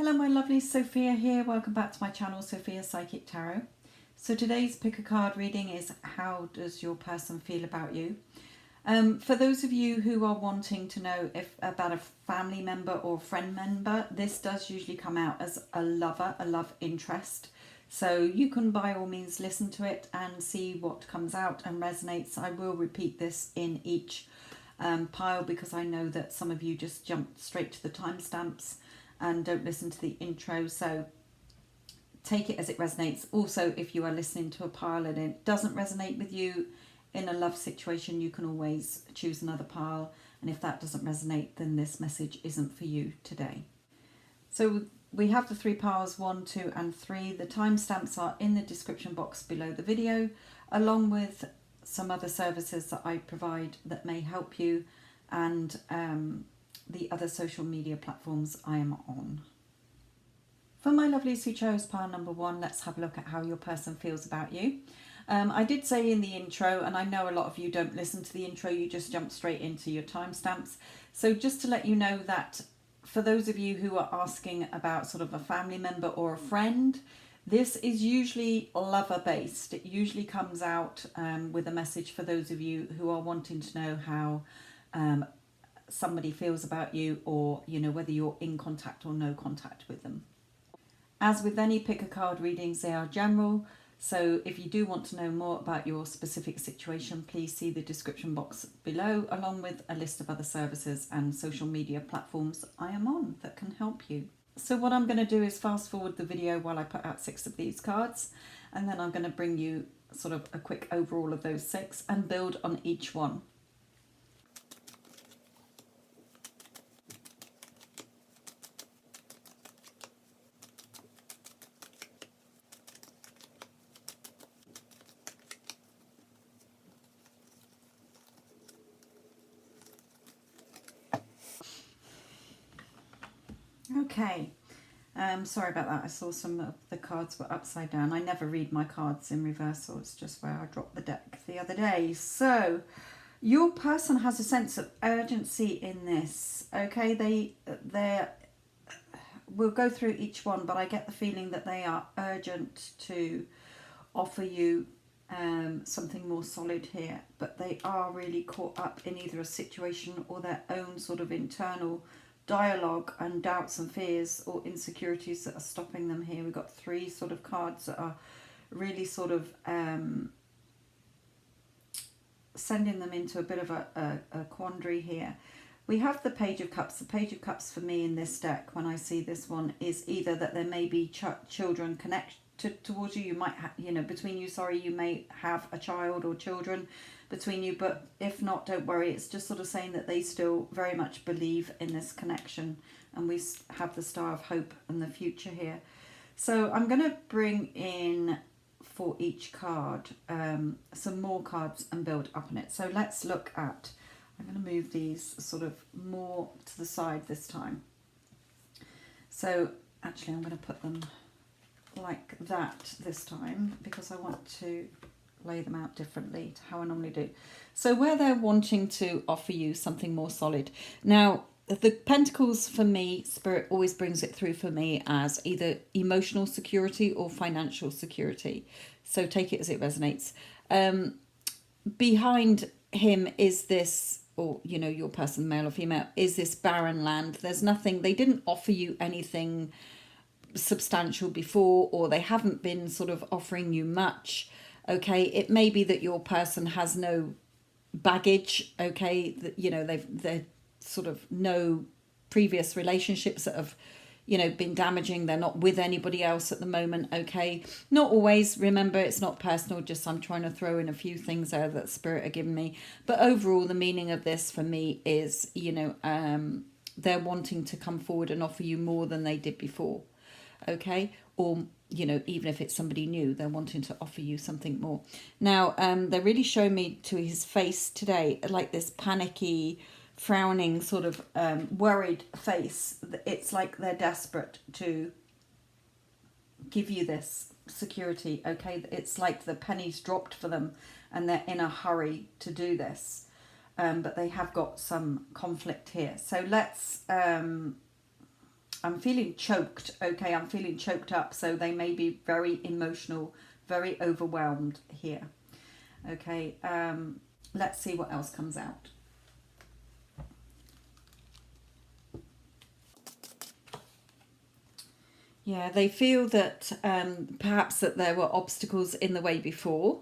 Hello my lovely, Sophia here. Welcome back to my channel, Sophia Psychic Tarot. So today's pick a card reading is how does your person feel about you? For those of you who are wanting to know if about a family member or friend member, this does usually come out as a lover, a love interest. So you can by all means listen to it and see what comes out and resonates. I will repeat this in each pile because I know that some of you just jump straight to the timestamps and don't listen to the intro, so take it as it resonates. Also, if you are listening to a pile and it doesn't resonate with you in a love situation, you can always choose another pile, and if that doesn't resonate, then this message isn't for you today. So we have the three piles, 1, 2 and 3. The timestamps are in the description box below the video, along with some other services that I provide that may help you, and the other social media platforms I am on. For my lovelies who chose pile number 1, let's have a look at how your person feels about you. I did say in the intro, and I know a lot of you don't listen to the intro, you just jump straight into your timestamps. So just to let you know that for those of you who are asking about sort of a family member or a friend, this is usually lover based. It usually comes out with a message for those of you who are wanting to know how somebody feels about you, or whether you're in contact or no contact with them. As with any pick a card readings, they are general, so if you do want to know more about your specific situation, please see the description box below, along with a list of other services and social media platforms I am on that can help you. So what I'm going to do is fast forward the video while I put out 6 of these cards, and then I'm going to bring you sort of a quick overall of those 6 and build on each one. Okay, sorry about that. I saw some of the cards were upside down. I never read my cards in reversal. It's just where I dropped the deck the other day. So your person has a sense of urgency in this. Okay, we'll go through each one, but I get the feeling that they are urgent to offer you something more solid here. But they are really caught up in either a situation or their own sort of internal dialogue and doubts and fears or insecurities that are stopping them here. We've got 3 sort of cards that are really sort of sending them into a bit of a quandary here. We have the Page of Cups. The Page of Cups for me in this deck, when I see this one, is either that there may be children connected towards you. You might have, between you, sorry, you may have a child or children between you, but if not, don't worry. It's just sort of saying that they still very much believe in this connection, and we have the Star of Hope and the future here. So I'm going to bring in, for each card, some more cards and build up on it. So let's look at, I'm going to move these sort of more to the side this time. So actually I'm going to put them like that this time because I want to lay them out differently to how I normally do. So where they're wanting to offer you something more solid. Now, the Pentacles for me, Spirit always brings it through for me as either emotional security or financial security. So take it as it resonates. Behind him is this, or your person, male or female, is this barren land. There's nothing, they didn't offer you anything substantial before, or they haven't been sort of offering you much. Okay, it may be that your person has no baggage. Okay, that they're sort of no previous relationships that have been damaging. They're not with anybody else at the moment. Okay, not always. Remember, it's not personal. Just I'm trying to throw in a few things there that Spirit are giving me. But overall, the meaning of this for me is they're wanting to come forward and offer you more than they did before. Okay, or even if it's somebody new, they're wanting to offer you something more. Now, they're really showing me to his face today, like this panicky, frowning, sort of worried face. It's like they're desperate to give you this security. Okay, it's like the pennies dropped for them and they're in a hurry to do this. But they have got some conflict here. So let's I'm feeling choked. Okay, I'm feeling choked up. So they may be very emotional, very overwhelmed here. Okay, let's see what else comes out. Yeah, they feel that perhaps that there were obstacles in the way before.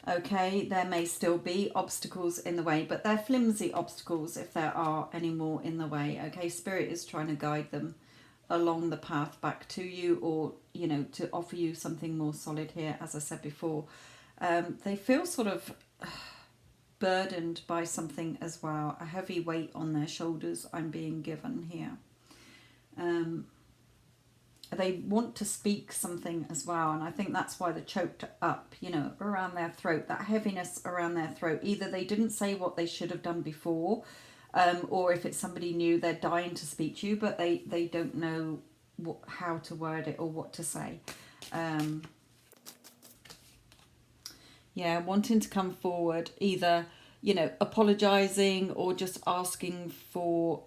Okay, there may still be obstacles in the way, but they're flimsy obstacles if there are any more in the way. Okay, Spirit is trying to guide them along the path back to you, or, you know, to offer you something more solid here, as I said before. They feel sort of burdened by something as well, a heavy weight on their shoulders I'm being given here. They want to speak something as well, and I think that's why they're choked up, you know, around their throat, that heaviness around their throat. Either they didn't say what they should have done before, or if it's somebody new, they're dying to speak to you, but they don't know how to word it or what to say. Yeah, wanting to come forward, either, you know, apologizing or just asking for,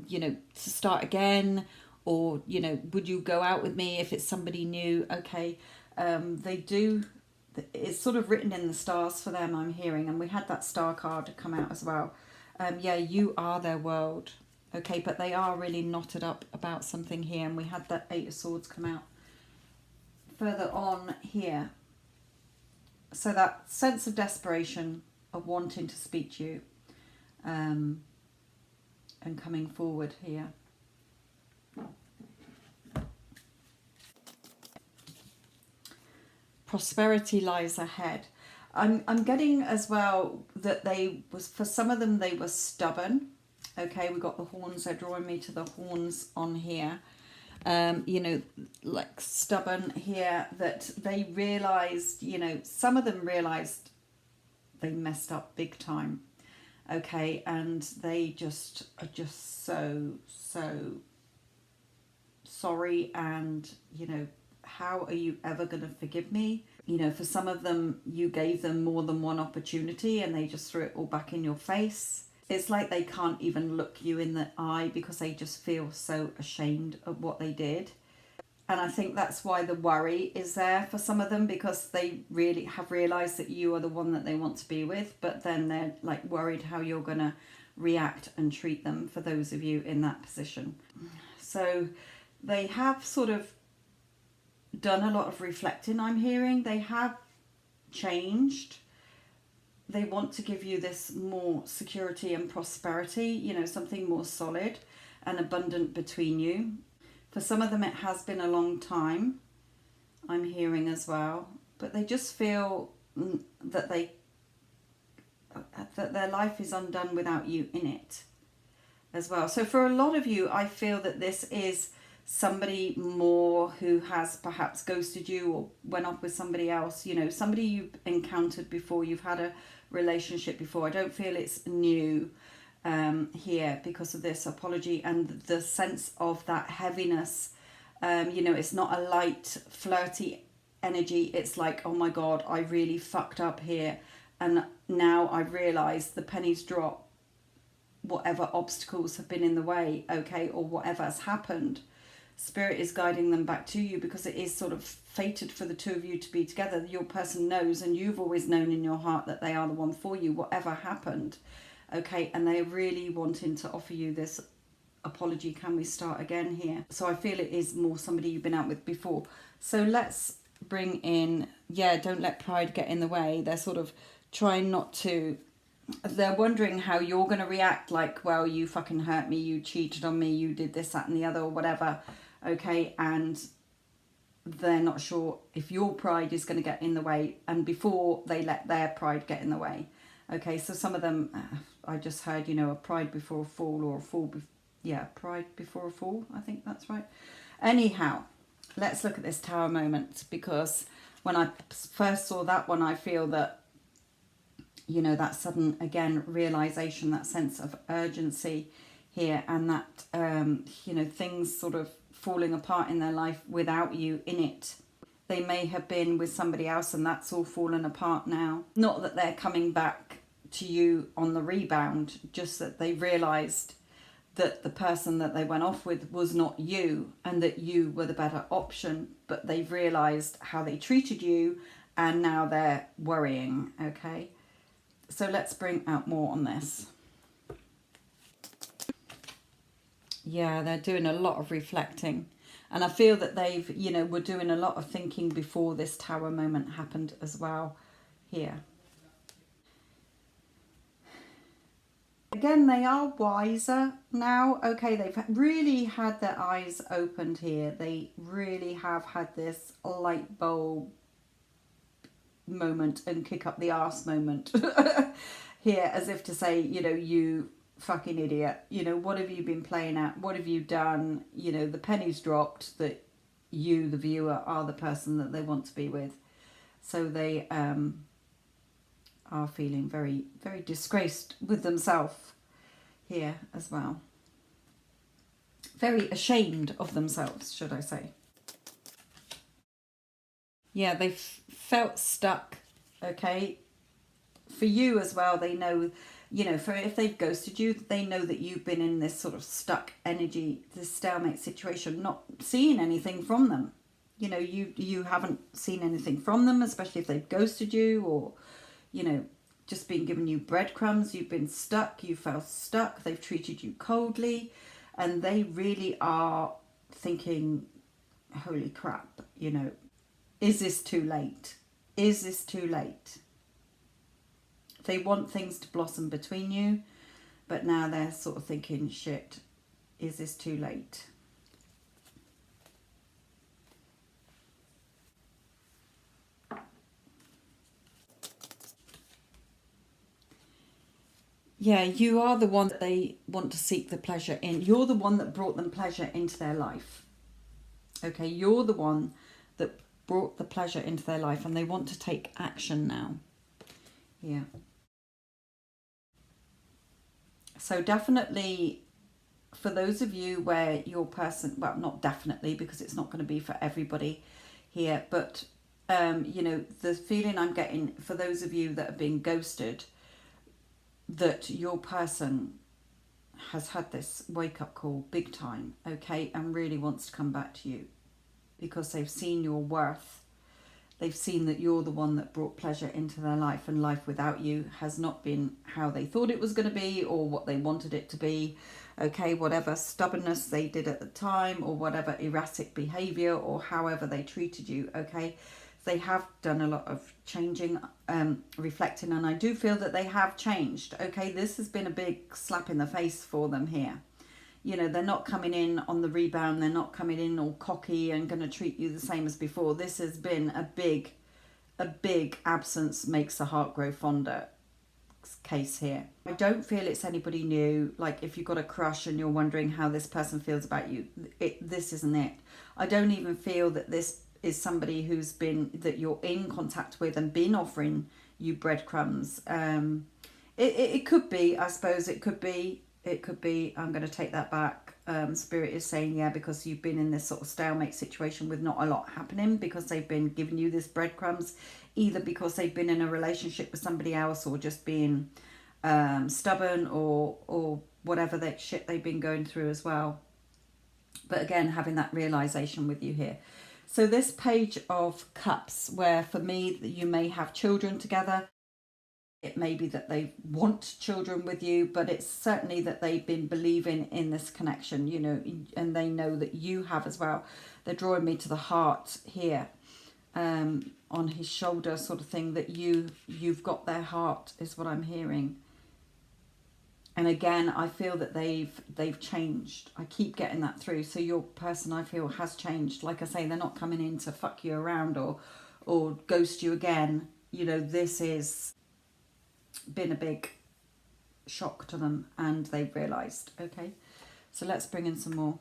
you know, to start again, or, you know, would you go out with me if it's somebody new? Okay, they do, it's sort of written in the stars for them, I'm hearing, and we had that star card come out as well. Yeah, you are their world. Okay, but they are really knotted up about something here, and we had that 8 of Swords come out further on here. So that sense of desperation of wanting to speak to you, and coming forward here. Prosperity lies ahead. I'm getting as well that for some of them, they were stubborn. Okay, we got the horns. They're drawing me to the horns on here. You know, like stubborn here, that they realized, you know, some of them realized they messed up big time. Okay, and they just are just so sorry, and, you know, how are you ever going to forgive me? You know, for some of them, you gave them more than one opportunity and they just threw it all back in your face. It's like they can't even look you in the eye because they just feel so ashamed of what they did. And I think that's why the worry is there for some of them, because they really have realised that you are the one that they want to be with, but then they're like worried how you're going to react and treat them, for those of you in that position. So they have sort of done a lot of reflecting, I'm hearing. They have changed. They want to give you this more security and prosperity, you know, something more solid and abundant between you. For some of them, it has been a long time, I'm hearing as well, but they just feel that their life is undone without you in it as well. So for a lot of you, I feel that this is somebody more who has perhaps ghosted you or went off with somebody else, you know, somebody you've encountered before, you've had a relationship before. I don't feel it's new here because of this apology and the sense of that heaviness. You know, it's not a light, flirty energy. It's like, oh my God, I really fucked up here. And now I've realised the pennies drop, whatever obstacles have been in the way, okay, or whatever has happened. Spirit is guiding them back to you because it is sort of fated for the two of you to be together. Your person knows, and you've always known in your heart that they are the one for you, whatever happened. Okay, and they're really wanting to offer you this apology. Can we start again here? So I feel it is more somebody you've been out with before. So let's bring in, yeah, don't let pride get in the way. They're sort of trying not to, they're wondering how you're going to react, like, well, you fucking hurt me, you cheated on me, you did this, that and the other, or whatever. Okay, and they're not sure if your pride is going to get in the way, and before they let their pride get in the way. Okay, so some of them, I just heard, you know, a pride before a fall, or a fall, pride before a fall, I think that's right. Anyhow, let's look at this Tower moment, because when I first saw that one, I feel that, you know, that sudden, again, realisation, that sense of urgency here, and that, you know, things sort of falling apart in their life without you in it. They may have been with somebody else and that's all fallen apart now. Not that they're coming back to you on the rebound, just that they realised that the person that they went off with was not you, and that you were the better option, but they've realized how they treated you, and now they're worrying. Okay, so let's bring out more on this. Yeah, they're doing a lot of reflecting, and I feel that they've, were doing a lot of thinking before this Tower moment happened as well here. Again, they are wiser now. Okay, they've really had their eyes opened here. They really have had this light bulb moment and kick up the arse moment here, as if to say, you fucking idiot. What have you been playing at? What have you done? The penny's dropped that you, the viewer, are the person that they want to be with. So they are feeling very, very disgraced with themselves here as well. Very ashamed of themselves, should I say. Yeah, they've felt stuck, okay? For you as well, they know, for if they've ghosted you, they know that you've been in this sort of stuck energy, this stalemate situation, not seeing anything from them. You haven't seen anything from them, especially if they've ghosted you, or, just been giving you breadcrumbs. You've been stuck, you felt stuck, they've treated you coldly, and they really are thinking, holy crap, is this too late? Is this too late? They want things to blossom between you, but now they're sort of thinking, shit, is this too late? Yeah, you are the one that they want to seek the pleasure in. You're the one that brought them pleasure into their life. Okay, you're the one that brought the pleasure into their life, and they want to take action now. Yeah. So definitely, for those of you where your person, well, not definitely, because it's not going to be for everybody here, but, the feeling I'm getting for those of you that have been ghosted, that your person has had this wake-up call big time, okay, and really wants to come back to you because they've seen your worth. They've seen that you're the one that brought pleasure into their life, and life without you has not been how they thought it was going to be or what they wanted it to be. Okay, whatever stubbornness they did at the time, or whatever erratic behavior, or however they treated you, okay, they have done a lot of changing, reflecting, and I do feel that they have changed. Okay, this has been a big slap in the face for them here. They're not coming in on the rebound. They're not coming in all cocky and going to treat you the same as before. This has been a big absence makes the heart grow fonder case here. I don't feel it's anybody new. Like, if you've got a crush and you're wondering how this person feels about you, this isn't it. I don't even feel that this is somebody that you're in contact with and been offering you breadcrumbs. It could be, I suppose it could be, I'm going to take that back. Spirit is saying, yeah, because you've been in this sort of stalemate situation with not a lot happening, because they've been giving you this breadcrumbs, either because they've been in a relationship with somebody else, or just being stubborn, or whatever that shit they've been going through as well. But again, having that realization with you here. So this Page of Cups, where for me, you may have children together. It may be that they want children with you, but it's certainly that they've been believing in this connection, and they know that you have as well. They're drawing me to the heart here, on his shoulder sort of thing, that you've got their heart is what I'm hearing. And again, I feel that they've changed. I keep getting that through. So your person, I feel, has changed. Like I say, they're not coming in to fuck you around or ghost you again. This is been a big shock to them, and they've realised. Okay, so let's bring in some more.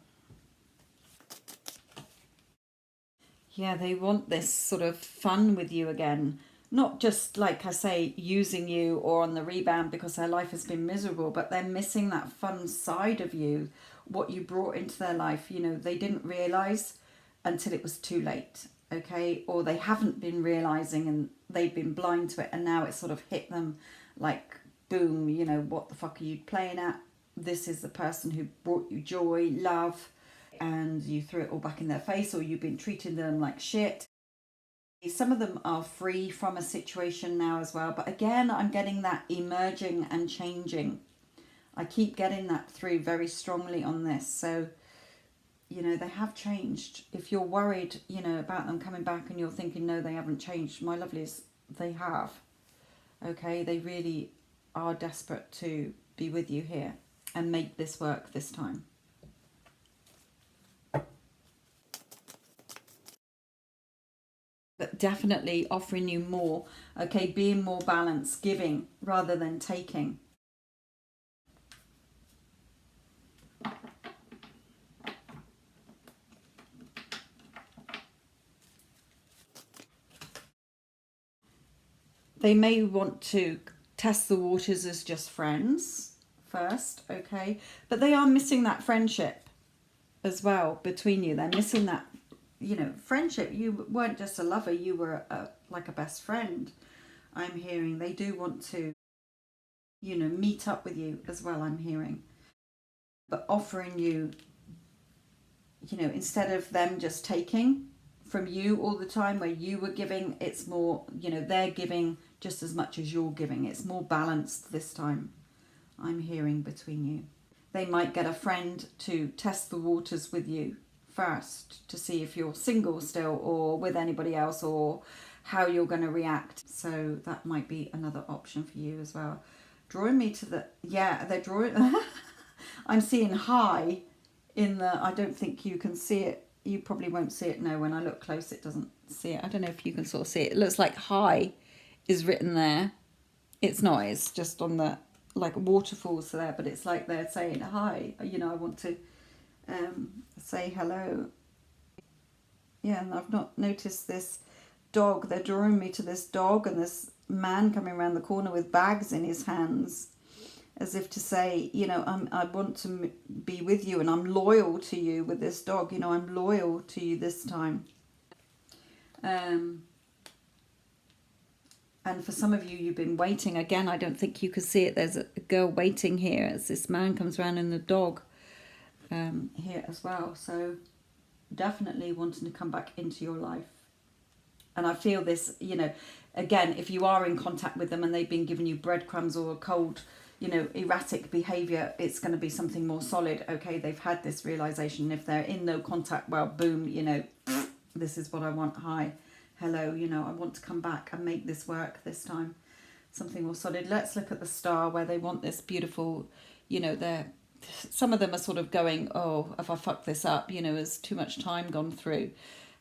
Yeah, they want this sort of fun with you again. Not just, like I say, using you or on the rebound because their life has been miserable, but they're missing that fun side of you, what you brought into their life. They didn't realise until it was too late, okay? Or they haven't been realising, and they've been blind to it, and now it sort of hit them like, boom, what the fuck are you playing at? this is the person who brought you joy, love, and you threw it all back in their face, or you've been treating them like shit. Some of them are free from a situation now as well, but again, I'm getting that emerging and changing. I keep getting that through very strongly on this. So, you know, they have changed. If you're worried, you know, about them coming back and you're thinking, no, they haven't changed, my lovelies, they have. Okay, they really are desperate to be with you here and make this work this time. But definitely offering you more, okay, being more balanced, giving rather than taking. They may want to test the waters as just friends first, okay, but they are missing that friendship as well between you. They're missing that, you know, friendship. You weren't just a lover, you were like a best friend. I'm hearing they do want to, you know, meet up with you as well, I'm hearing, but offering you, you know, instead of them just taking from you all the time where you were giving, it's more, you know, they're giving just as much as you're giving. It's more balanced this time, I'm hearing, between you. They might get a friend to test the waters with you first to see if you're single still or with anybody else, or how you're going to react. So that might be another option for you as well. Drawing me to the, yeah, they're drawing, I'm seeing high in the, I don't think you can see it. You probably won't see it. No, when I look close, it doesn't see it. I don't know if you can sort of see it. It looks like high is written there. It's not, it's just on the, like, waterfalls there, but it's like they're saying hi, you know, I want to say hello. Yeah, and I've not noticed this dog. They're drawing me to this dog and this man coming around the corner with bags in his hands, as if to say, you know, I want to be with you and I'm loyal to you with this dog. You know, I'm loyal to you this time. And for some of you, you've been waiting. Again, I don't think you can see it. There's a girl waiting here as this man comes around, and the dog here as well. So definitely wanting to come back into your life. And I feel this, you know, again, if you are in contact with them and they've been giving you breadcrumbs or a cold, you know, erratic behaviour, it's going to be something more solid. Okay, they've had this realisation. If they're in no contact, well, boom, you know, this is what I want. Hi, hello, you know, I want to come back and make this work this time. Something more solid. Let's look at the star where they want this beautiful, you know, some of them are sort of going, oh, have I fucked this up? You know, has too much time gone through?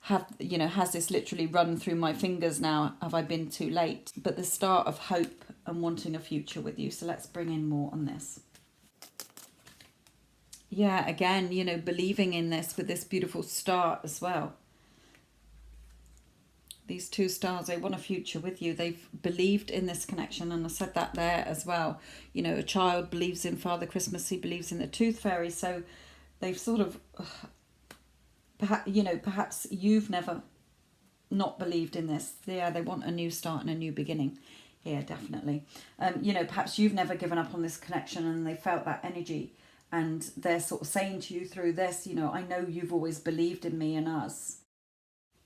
Has this literally run through my fingers now? Have I been too late? But the star of hope and wanting a future with you. So let's bring in more on this. Yeah, again, you know, believing in this with this beautiful star as well. These two stars, they want a future with you. They've believed in this connection, and I said that there as well. You know, a child believes in Father Christmas, he believes in the Tooth Fairy. So they've sort of, perhaps you've never not believed in this. Yeah, they want a new start and a new beginning here, definitely. You know, perhaps you've never given up on this connection and they felt that energy, and they're sort of saying to you through this, you know, I know you've always believed in me and us.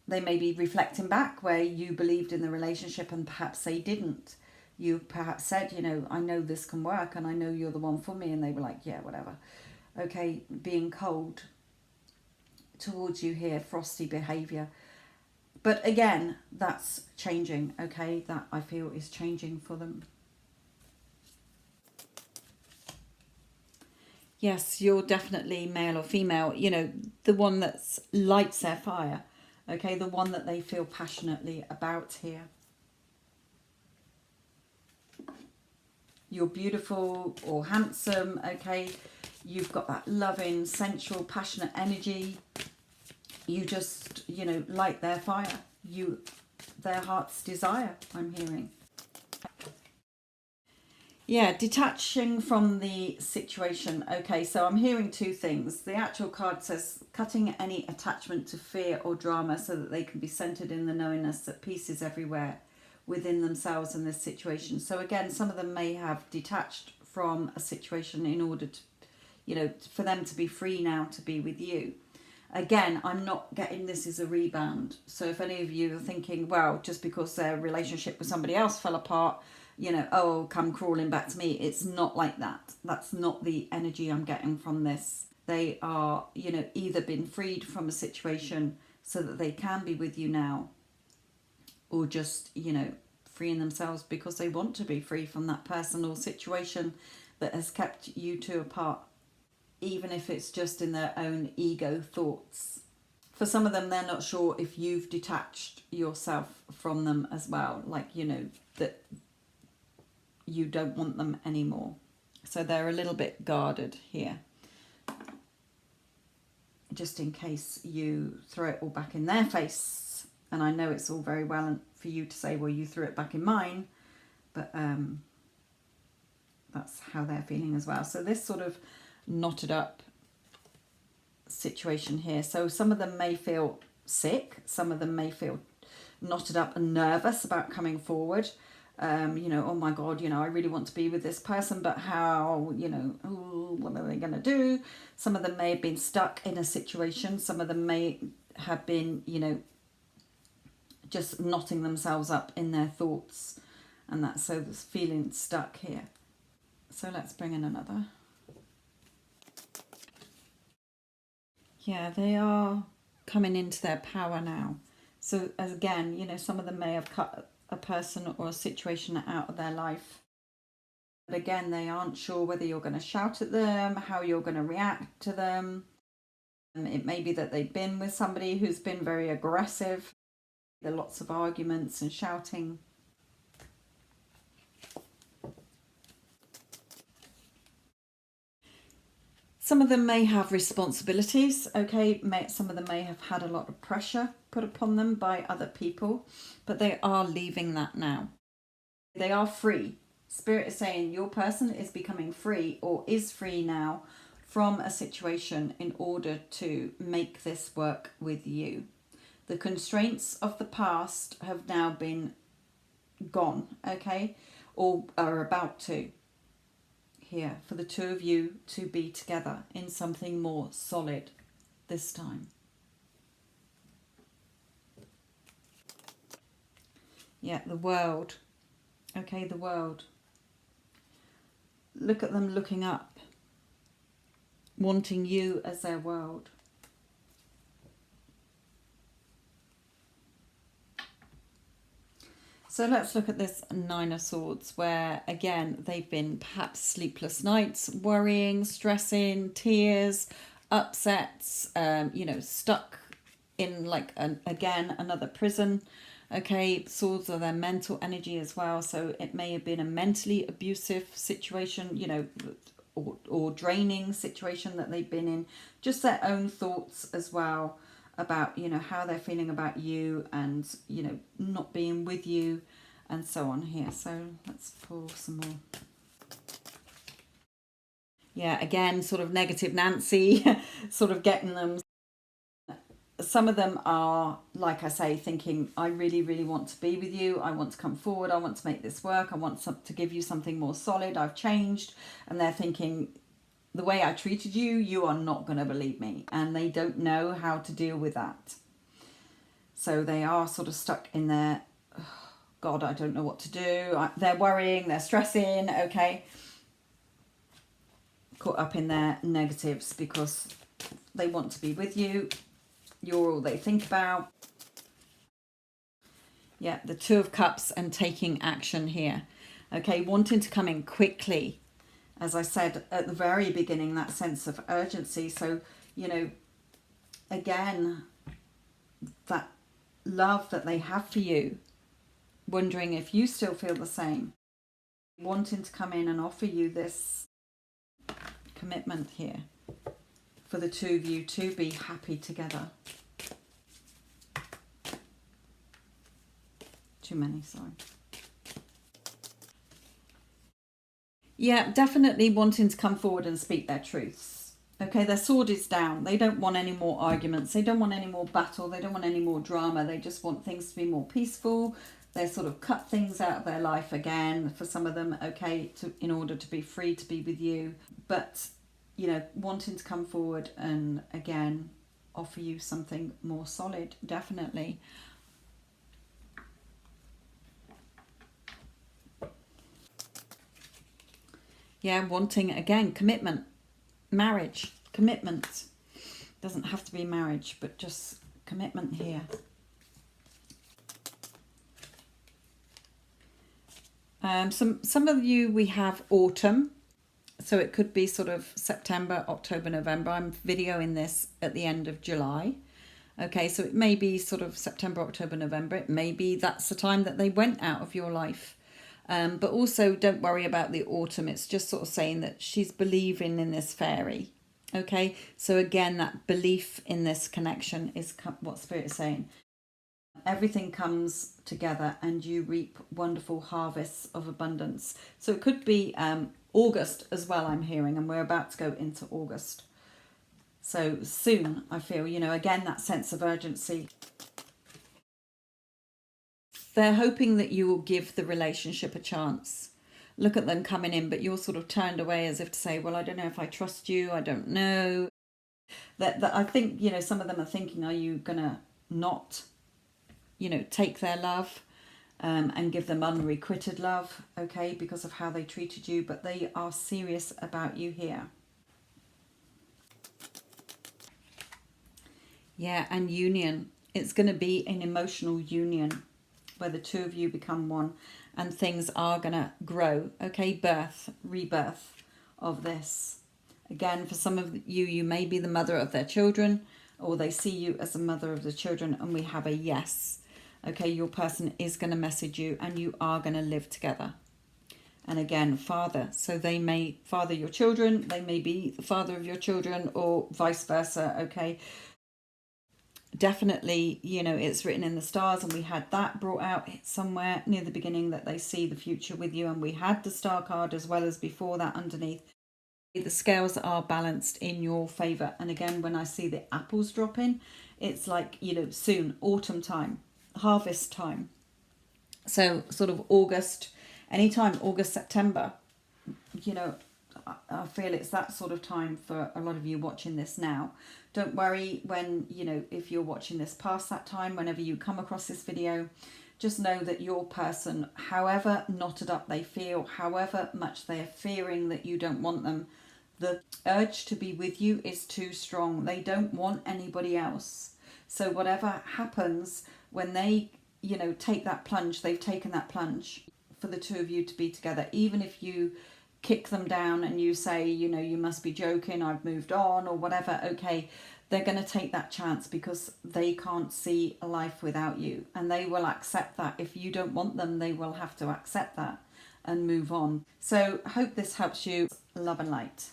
They may be reflecting back where you believed in the relationship and perhaps they didn't. You perhaps said, you know, I know this can work and I know you're the one for me. And they were like, yeah, whatever. Okay, being cold towards you here, frosty behaviour. But again, that's changing, okay? That I feel is changing for them. Yes, you're definitely male or female, you know, the one that lights their fire. Okay, the one that they feel passionately about here. You're beautiful or handsome, okay? You've got that loving, sensual, passionate energy. You just, you know, light their fire. Their heart's desire, I'm hearing. Yeah, detaching from the situation. Okay, so I'm hearing two things. The actual card says cutting any attachment to fear or drama so that they can be centered in the knowingness that peace is everywhere within themselves in this situation. So again, some of them may have detached from a situation in order you know, for them to be free now to be with you. Again, I'm not getting this as a rebound. So if any of you are thinking, well, just because their relationship with somebody else fell apart, you know, oh, come crawling back to me. It's not like that. That's not the energy I'm getting from this. They are, you know, either been freed from a situation so that they can be with you now, or just, you know, freeing themselves because they want to be free from that person or situation that has kept you two apart, even if it's just in their own ego thoughts. For some of them, they're not sure if you've detached yourself from them as well, like, you know, that you don't want them anymore. So they're a little bit guarded here, just in case you throw it all back in their face. And I know it's all very well for you to say, well, you threw it back in mine, but that's how they're feeling as well. So this sort of knotted up situation here. So some of them may feel sick. Some of them may feel knotted up and nervous about coming forward. You know, oh my God, you know, I really want to be with this person, but how, you know, ooh, what are they going to do? Some of them may have been stuck in a situation. Some of them may have been, you know, just knotting themselves up in their thoughts, and that's so this feeling stuck here. So let's bring in another. Yeah, they are coming into their power now. So as again, you know, some of them may have cut a person or a situation out of their life. But again, they aren't sure whether you're going to shout at them, how you're going to react to them. It may be that they've been with somebody who's been very aggressive. There are lots of arguments and shouting. Some of them may have responsibilities, okay? Some of them may have had a lot of pressure put upon them by other people, but they are leaving that now. They are free. Spirit is saying your person is becoming free, or is free now, from a situation in order to make this work with you. The constraints of the past have now been gone, okay? Or are about to. Here, for the two of you to be together in something more solid this time. Yeah, the world. Okay, the world. Look at them looking up, wanting you as their world. So let's look at this Nine of Swords, where again they've been perhaps sleepless nights, worrying, stressing, tears, upsets, you know, stuck in like again another prison. Okay, swords are their mental energy as well, so it may have been a mentally abusive situation, you know, or draining situation that they've been in. Just their own thoughts as well about, you know, how they're feeling about you and, you know, not being with you and so on here. So let's pull some more. Yeah, again, sort of negative Nancy, sort of getting them. Some of them are, like I say, thinking, I really, really want to be with you. I want to come forward. I want to make this work. I want to give you something more solid. I've changed. And they're thinking, the way I treated you, you are not going to believe me. And they don't know how to deal with that. So they are sort of stuck in their, oh, God, I don't know what to do. They're worrying, they're stressing, okay. Caught up in their negatives because they want to be with you. You're all they think about. Yeah, the Two of Cups and taking action here. Okay, wanting to come in quickly. As I said at the very beginning, that sense of urgency. So, you know, again, that love that they have for you, wondering if you still feel the same. Wanting to come in and offer you this commitment here for the two of you to be happy together. Too many, sorry. Yeah, definitely wanting to come forward and speak their truths. Okay, their sword is down. They don't want any more arguments. They don't want any more battle. They don't want any more drama. They just want things to be more peaceful. They sort of cut things out of their life again, for some of them, okay, in order to be free to be with you. But, you know, wanting to come forward and again offer you something more solid, definitely. Yeah, wanting again commitment, marriage, commitment. Doesn't have to be marriage, but just commitment here. Some of you, we have autumn, so it could be sort of September, October, November. I'm videoing this at the end of July. Okay, so it may be sort of September, October, November. It may be that's the time that they went out of your life. But also don't worry about the autumn. It's just sort of saying that she's believing in this fairy. Okay, so again, that belief in this connection is what Spirit is saying. Everything comes together and you reap wonderful harvests of abundance. So it could be August as well, I'm hearing, and we're about to go into August. So soon, I feel, you know, again, that sense of urgency. They're hoping that you will give the relationship a chance. Look at them coming in, but you're sort of turned away as if to say, well, I don't know if I trust you. I don't know. That I think, you know, some of them are thinking, are you going to not, you know, take their love and give them unrequited love, okay, because of how they treated you, but they are serious about you here. Yeah, and union. It's going to be an emotional union where the two of you become one and things are going to grow, okay, birth, rebirth of this. Again, for some of you, you may be the mother of their children, or they see you as the mother of the children, and we have a yes. Okay, your person is going to message you and you are going to live together. And again, father. So they may father your children, they may be the father of your children, or vice versa, okay. Definitely, you know, it's written in the stars, and we had that brought out somewhere near the beginning that they see the future with you, and we had the star card as well as before that underneath. The scales are balanced in your favor. And again, when I see the apples dropping, it's like, you know, soon, autumn time, harvest time. So sort of August, anytime, August, September, you know, I feel it's that sort of time for a lot of you watching this now. Don't worry when, you know, if you're watching this past that time, whenever you come across this video, just know that your person, however knotted up they feel, however much they're fearing that you don't want them, the urge to be with you is too strong. They don't want anybody else. So whatever happens when they, you know, take that plunge, they've taken that plunge for the two of you to be together. Even if you kick them down and you say, you know, you must be joking, I've moved on or whatever, okay, they're going to take that chance because they can't see a life without you, and they will accept that. If you don't want them, they will have to accept that and move on. So I hope this helps you. Love and light.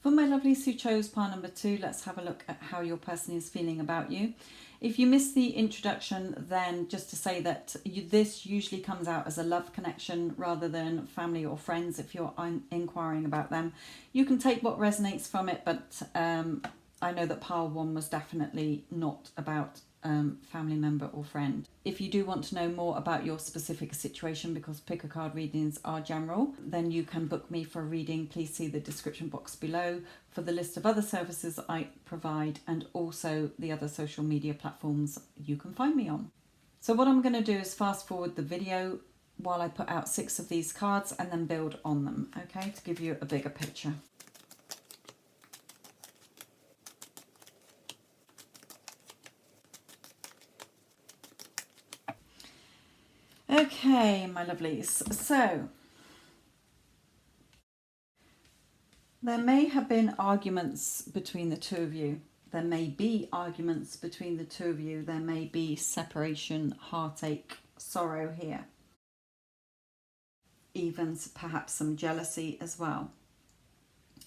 For my lovelies who chose pile number 2, let's have a look at how your person is feeling about you. If you missed the introduction, then just to say that this usually comes out as a love connection rather than family or friends if you're inquiring about them. You can take what resonates from it, but I know that pile 1 was definitely not about family member or friend. If you do want to know more about your specific situation, because pick a card readings are general, then you can book me for a reading. Please see the description box below for the list of other services I provide, and also the other social media platforms you can find me on. So what I'm going to do is fast forward the video while I put out 6 of these cards and then build on them, okay, to give you a bigger picture. Okay, my lovelies, so there may have been arguments between the two of you. There may be arguments between the two of you. There may be separation, heartache, sorrow here. Even perhaps some jealousy as well.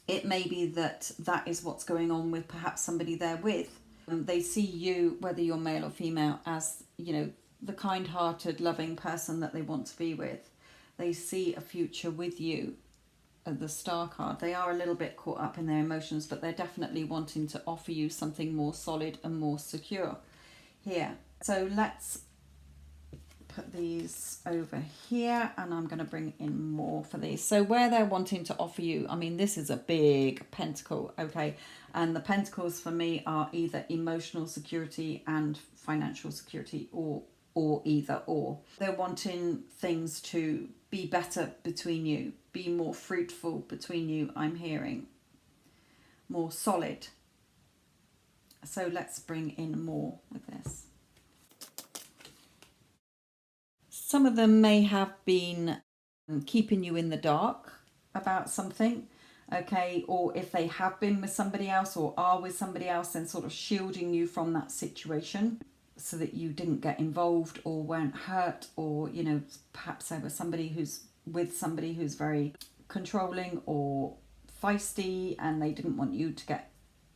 It may be that that is what's going on with perhaps somebody they're with. They see you, whether you're male or female, as, you know, the kind-hearted, loving person that they want to be with. They see a future with you. The star card, they are a little bit caught up in their emotions, but they're definitely wanting to offer you something more solid and more secure here. So let's put these over here, and I'm going to bring in more for these. So where they're wanting to offer you, I mean, this is a big pentacle, okay? And the pentacles for me are either emotional security and financial security, or either or. They're wanting things to be better between you, be more fruitful between you, I'm hearing. More solid. So let's bring in more with this. Some of them may have been keeping you in the dark about something, okay? Or if they have been with somebody else or are with somebody else, then sort of shielding you from that situation so that you didn't get involved or weren't hurt, or, you know, perhaps there was somebody who's with somebody who's very controlling or feisty, and they didn't want you to get,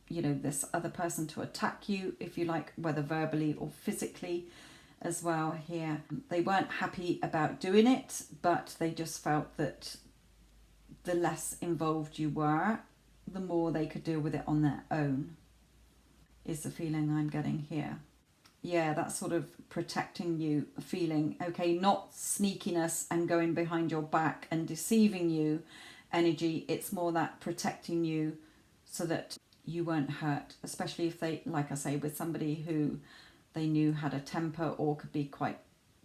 you know, this other person to attack you, if you like, whether verbally or physically as well here. They weren't happy about doing it, but they just felt that the less involved you were, the more they could deal with it on their own, is the feeling I'm getting here. Yeah, that's sort of protecting you feeling, okay, not sneakiness and going behind your back and deceiving you energy. It's more that protecting you so that you weren't hurt, especially if they, like I say, with somebody who they knew had a temper or could be quite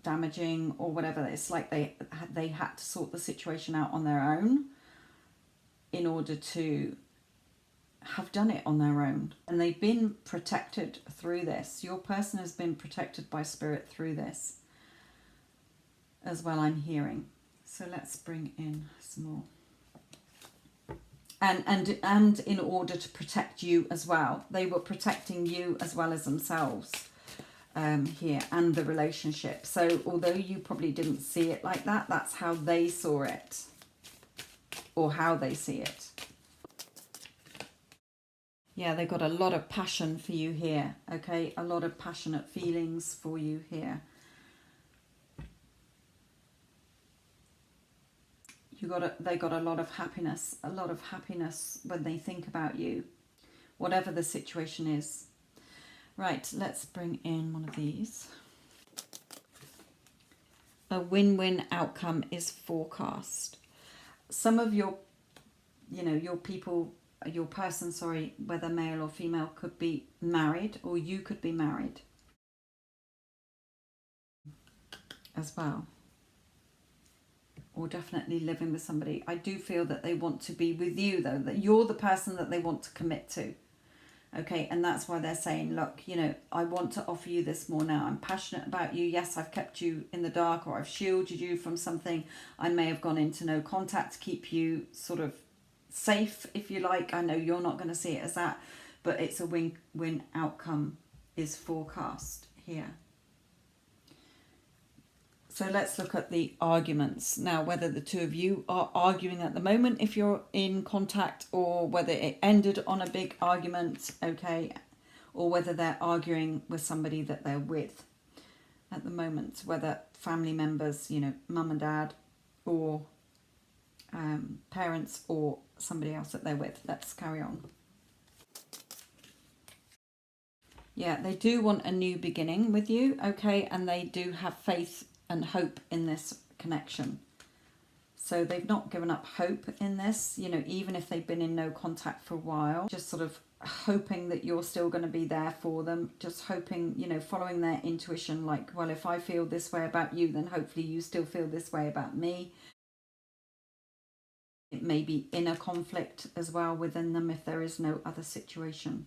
damaging or whatever. It's like they had to sort the situation out on their own in order to have done it on their own. And they've been protected through this. Your person has been protected by spirit through this as well, I'm hearing. So let's bring in some more. And in order to protect you as well. They were protecting you as well as themselves here, and the relationship. So although you probably didn't see it like that, that's how they saw it, or how they see it. Yeah, they got a lot of passion for you here, okay? A lot of passionate feelings for you here. They got a lot of happiness when they think about you, whatever the situation is. Right, let's bring in one of these. A win-win outcome is forecast. Some of your, you know, your person, sorry, whether male or female, could be married, or you could be married as well. Or definitely living with somebody. I do feel that they want to be with you, though, that you're the person that they want to commit to. Okay, and that's why they're saying, look, you know, I want to offer you this more now. I'm passionate about you. Yes, I've kept you in the dark, or I've shielded you from something. I may have gone into no contact to keep you sort of safe, if you like. I know you're not going to see it as that, but it's a win-win outcome is forecast here. So let's look at the arguments. Now, whether the two of you are arguing at the moment, if you're in contact, or whether it ended on a big argument, okay, or whether they're arguing with somebody that they're with at the moment, whether family members, you know, mum and dad, or parents, or somebody else that they're with. Let's carry on. Yeah, they do want a new beginning with you, okay, and they do have faith and hope in this connection. So they've not given up hope in this, you know, even if they've been in no contact for a while, just sort of hoping that you're still going to be there for them, just hoping, you know, following their intuition, like, well, if I feel this way about you, then hopefully you still feel this way about me. It may be inner conflict as well within them if there is no other situation.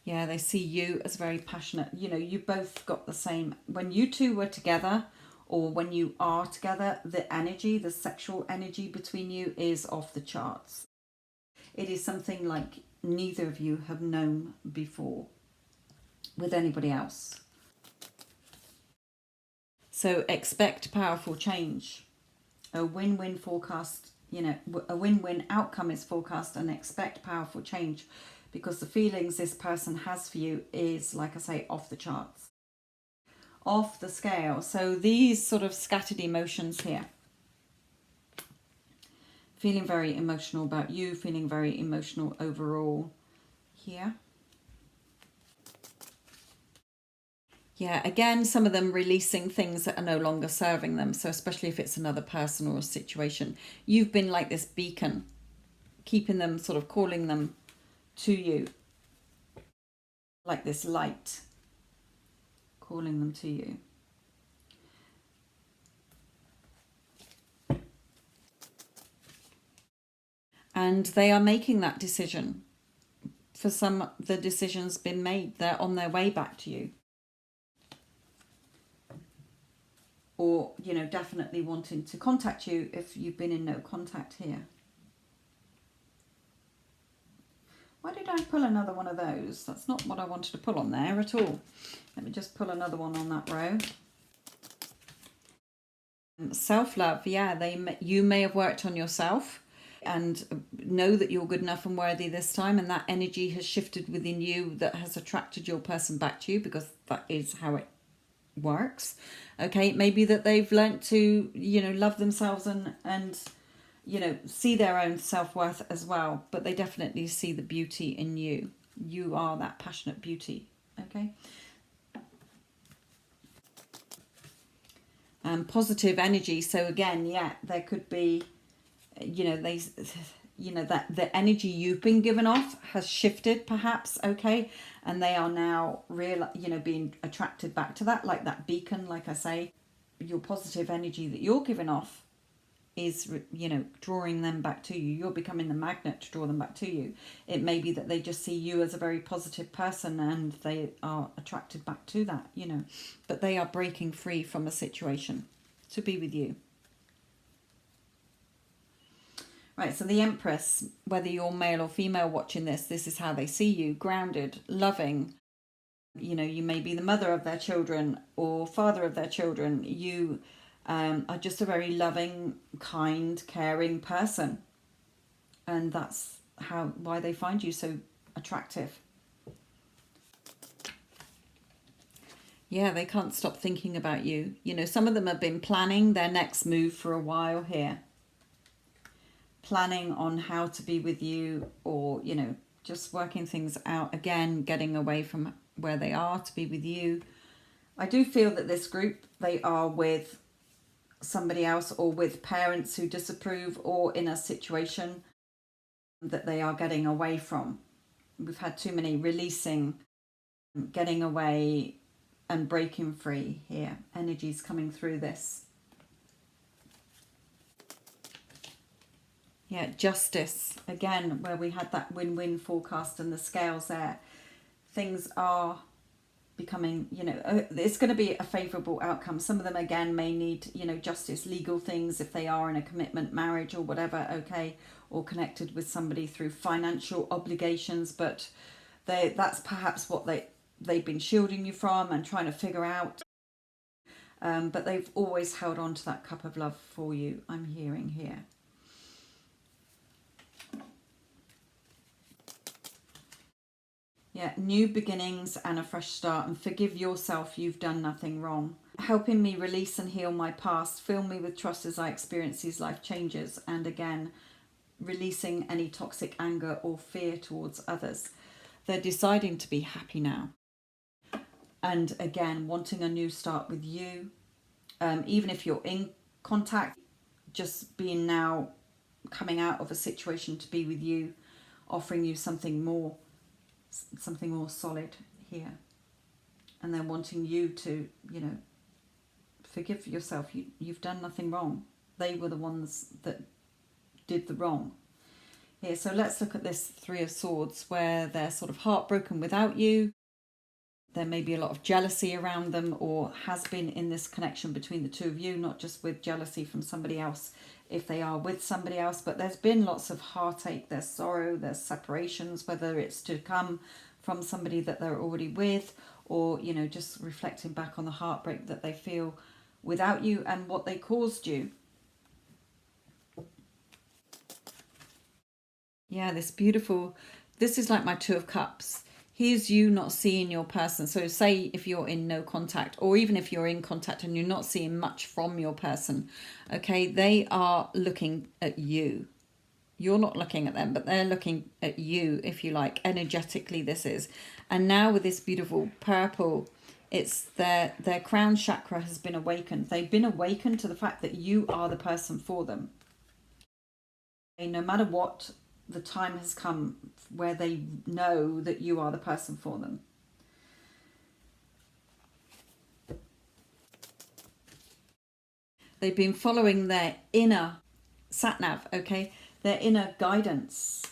Yeah, they see you as very passionate. You know, you both got the same. When you two were together, or when you are together, the energy, the sexual energy between you is off the charts. It is something like neither of you have known before with anybody else. So expect powerful change. A win-win forecast, you know, a win-win outcome is forecast, and expect powerful change. Because the feelings this person has for you is, like I say, off the charts, off the scale. So these sort of scattered emotions here. Feeling very emotional about you, feeling very emotional overall here. Yeah, again, some of them releasing things that are no longer serving them. So especially if it's another person or a situation, you've been like this beacon, keeping them, sort of calling them to you, like this light, calling them to you. And they are making that decision. For some, the decision's been made. They're on their way back to you. Or, you know, definitely wanting to contact you if you've been in no contact here. Why did I pull another one of those? That's not what I wanted to pull on there at all. Let me just pull another one on that row. Self-love, yeah, you may have worked on yourself and know that you're good enough and worthy this time, and that energy has shifted within you that has attracted your person back to you, because that is how it works. Okay, maybe that they've learnt to, you know, love themselves and you know, see their own self-worth as well, but they definitely see the beauty in you. You are that passionate beauty. Okay. Positive energy. So again, yeah, there could be, you know, that the energy you've been given off has shifted perhaps. Okay. And they are now being attracted back to that, like that beacon, like I say. Your positive energy that you're giving off is, you know, drawing them back to you. You're becoming the magnet to draw them back to you. It may be that they just see you as a very positive person and they are attracted back to that, you know, but they are breaking free from a situation to be with you. Right, so the Empress, whether you're male or female watching this is how they see you: grounded, loving. You know, you may be the mother of their children or father of their children. You are just a very loving, kind, caring person, and that's why they find you so attractive. Yeah, they can't stop thinking about you. You know, some of them have been planning their next move for a while here, planning on how to be with you, or, you know, just working things out, again, getting away from where they are to be with you. I do feel that this group, they are with somebody else or with parents who disapprove, or in a situation that they are getting away from. We've had too many releasing, getting away and breaking free here. Energies coming through this. Yeah, justice. Again, where we had that win-win forecast and the scales there. Things are becoming, you know, it's going to be a favourable outcome. Some of them, again, may need, you know, justice, legal things if they are in a commitment marriage or whatever, okay, or connected with somebody through financial obligations, but that's perhaps what they've been shielding you from and trying to figure out. But they've always held on to that cup of love for you, I'm hearing here. Yeah, new beginnings and a fresh start, and forgive yourself, you've done nothing wrong. Helping me release and heal my past, fill me with trust as I experience these life changes, and again, releasing any toxic anger or fear towards others. They're deciding to be happy now. And again, wanting a new start with you. Even if you're in contact, just being now coming out of a situation to be with you, offering you something more solid here. And they're wanting you to, you know, forgive yourself. You've done nothing wrong. They were the ones that did the wrong. Here, so let's look at this Three of Swords, where they're sort of heartbroken without you. There may be a lot of jealousy around them, or has been in this connection between the two of you, not just with jealousy from somebody else if they are with somebody else, but there's been lots of heartache, there's sorrow, there's separations, whether it's to come from somebody that they're already with, or, you know, just reflecting back on the heartbreak that they feel without you and what they caused you. Yeah, this is like my Two of Cups. Here's you not seeing your person. So say if you're in no contact, or even if you're in contact and you're not seeing much from your person, okay, they are looking at you. You're not looking at them, but they're looking at you, if you like. Energetically, this is. And now with this beautiful purple, It's their crown chakra has been awakened. They've been awakened to the fact that you are the person for them. No matter what, the time has come where they know that you are the person for them. They've been following their inner sat-nav, okay? Their inner guidance.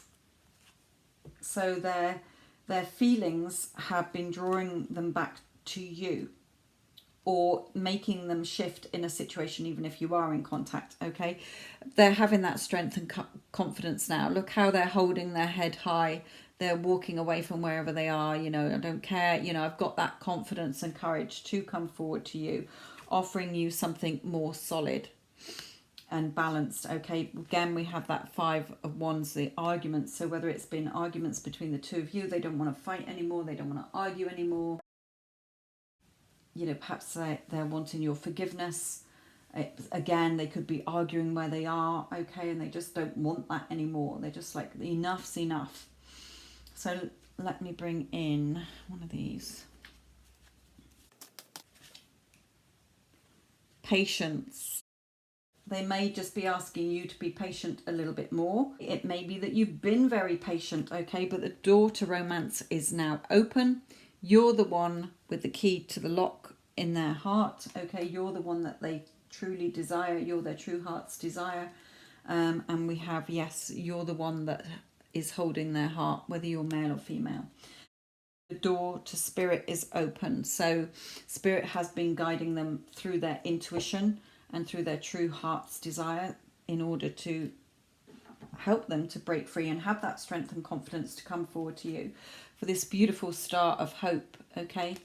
So their feelings have been drawing them back to you, or making them shift in a situation, even if you are in contact, okay? They're having that strength and confidence now. Look how they're holding their head high. They're walking away from wherever they are. You know, I don't care. You know, I've got that confidence and courage to come forward to you, offering you something more solid and balanced, okay? Again, we have that 5 of Wands, the arguments. So whether it's been arguments between the two of you, they don't want to fight anymore, they don't want to argue anymore. You know, perhaps they're wanting your forgiveness. Again, they could be arguing where they are, okay, and they just don't want that anymore. They're just like, enough's enough. So let me bring in one of these. Patience. They may just be asking you to be patient a little bit more. It may be that you've been very patient, okay, but the door to romance is now open. You're the one with the key to the lock in their heart, okay? You're the one that they truly desire. You're their true heart's desire. And we have, yes, you're the one that is holding their heart, whether you're male or female. The door to spirit is open. So spirit has been guiding them through their intuition and through their true heart's desire in order to help them to break free and have that strength and confidence to come forward to you for this beautiful star of hope, okay?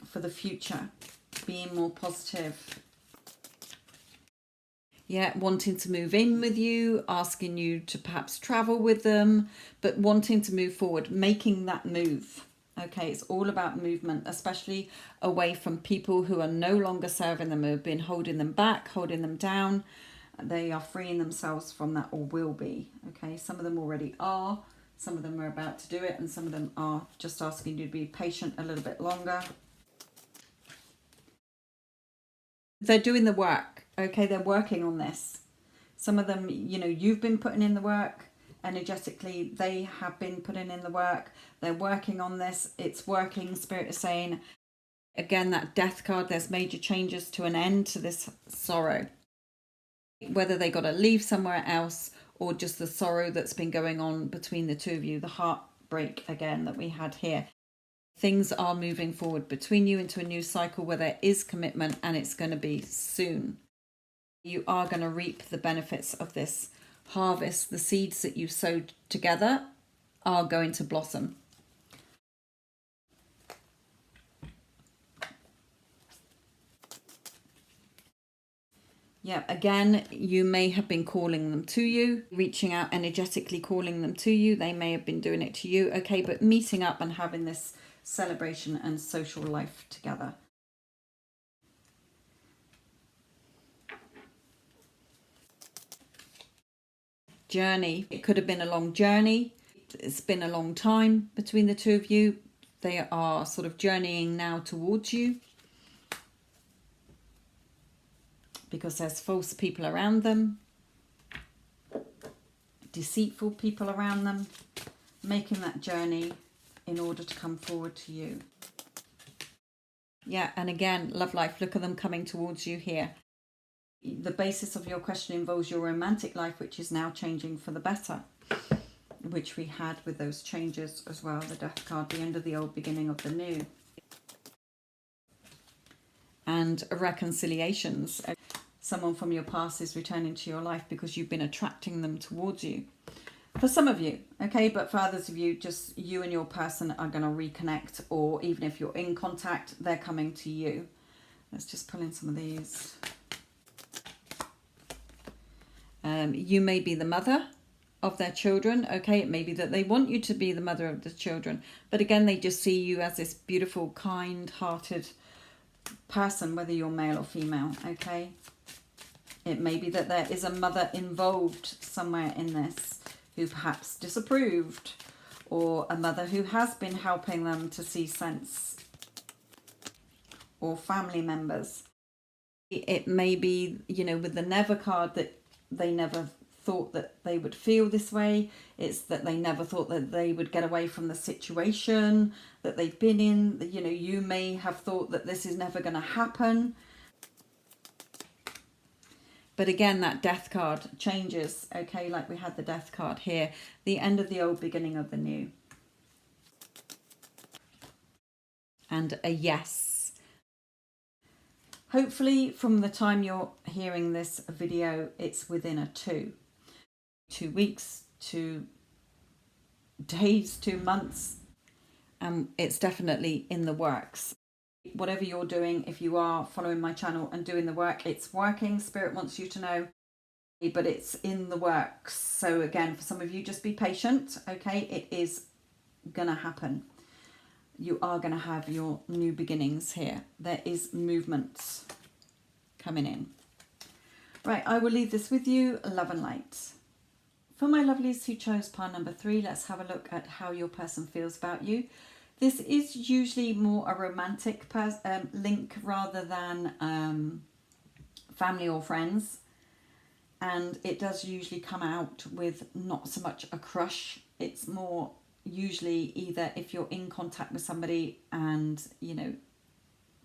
For the future, being more positive. Yeah, wanting to move in with you, asking you to perhaps travel with them, but wanting to move forward, making that move. Okay, it's all about movement, especially away from people who are no longer serving them, who have been holding them back, holding them down. They are freeing themselves from that, or will be. Okay, some of them already are, some of them are about to do it, and some of them are just asking you to be patient a little bit longer. They're doing the work, okay? They're working on this. Some of them, you know, you've been putting in the work. Energetically, they have been putting in the work. They're working on this. It's working. Spirit is saying, again, that death card, there's major changes to an end to this sorrow. Whether they got to leave somewhere else or just the sorrow that's been going on between the two of you, the heartbreak again that we had here. Things are moving forward between you into a new cycle where there is commitment, and it's going to be soon. You are going to reap the benefits of this harvest. The seeds that you sowed together are going to blossom. Yeah, again, you may have been calling them to you, reaching out energetically, calling them to you. They may have been doing it to you, okay, but meeting up and having this celebration and social life together. Journey. It could have been a long journey. It's been a long time between the two of you. They are sort of journeying now towards you because there's false people around them, deceitful people around them, making that journey in order to come forward to you. Yeah, and again, love life, look at them coming towards you here. The basis of your question involves your romantic life, which is now changing for the better, which we had with those changes as well. The death card, the end of the old, beginning of the new. And reconciliations. Someone from your past is returning to your life because you've been attracting them towards you. For some of you, okay, but for others of you, just you and your person are going to reconnect, or even if you're in contact, they're coming to you. Let's just pull in some of these. You may be the mother of their children, okay? It may be that they want you to be the mother of the children, but again, they just see you as this beautiful, kind-hearted person, whether you're male or female, okay? It may be that there is a mother involved somewhere in this who perhaps disapproved or a mother who has been helping them to see sense, or family members. It may be, you know, with the never card, that they never thought that they would feel this way. It's that they never thought that they would get away from the situation that they've been in. You know, you may have thought that this is never going to happen. But again, that death card changes, okay, like we had the death card here. The end of the old, beginning of the new. And a yes. Hopefully from the time you're hearing this video, it's within a 2 weeks, 2 days, 2 months. It's definitely in the works. Whatever you're doing, if you are following my channel and doing the work, it's working. Spirit wants you to know, but it's in the works. So again, for some of you, just be patient, okay? It is gonna happen. You are gonna have your new beginnings here. There is movement coming in. Right, I will leave this with you. Love and light. For my lovelies who chose pile number 3, let's have a look at how your person feels about you. This is usually more a romantic link rather than family or friends. And it does usually come out with not so much a crush. It's more usually either if you're in contact with somebody and, you know,